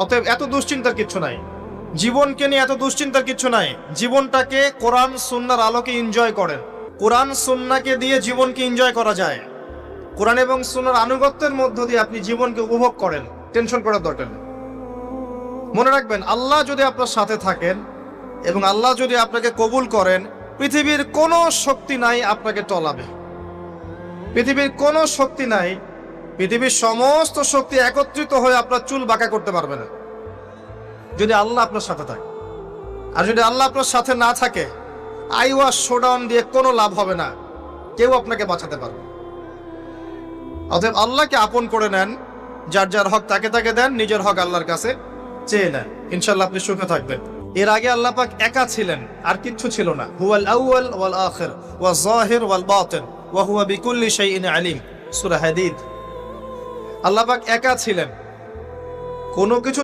অতএব এত দুশ্চিন্তার কিচ্ছু নাই, জীবনকে নিয়ে এত দুশ্চিন্তার কিচ্ছু নাই। জীবনটাকে কোরআন সুন্নাহর আলোকে এনজয় করেন। কোরআন সুন্নাহকে দিয়ে জীবনকে এনজয় করা যায়। কোরআন এবং সুন্নাহর আনুগত্যের মধ্য দিয়ে আপনি জীবনকে উপভোগ করেন, টেনশন করার দরকার নেই। মনে রাখবেন, আল্লাহ যদি আপনার সাথে থাকেন এবং আল্লাহ যদি আপনাকে কবুল করেন, পৃথিবীর কোনো শক্তি নাই আপনাকে টলাবে। পৃথিবীর কোনো শক্তি নাই, পৃথিবীর সমস্ত শক্তি একত্রিত হয়ে আপনার চুল বাঁকা করতে পারবে না, যদি আল্লাহ আপনার সাথে থাকে। আর যদি আল্লাহ আপনার সাথে না থাকে, আইওয়াস শোডাউন দিয়ে কোনো লাভ হবে না, কেউ আপনাকে বাঁচাতে পারবে না। অতএব আল্লাহকে আপন করে নেন, যার যার হক তাকে তাকে দেন, নিজের হক আল্লাহর কাছে চেয়ে নেন, ইনশাআল্লাহ আপনি সুখে থাকবেন। এর আগে আল্লাহ পাক একা ছিলেন, আর কিচ্ছু ছিল না। হুয়াল আউয়াল ওয়াল আখির ওয়াজ যাহির ওয়াল বাতিন ওয়া হুয়া বিকুল্লি শাইইন আলিম, সূরা হাদীদ। আল্লাহ পাক একা ছিলেন, কোনো কিছু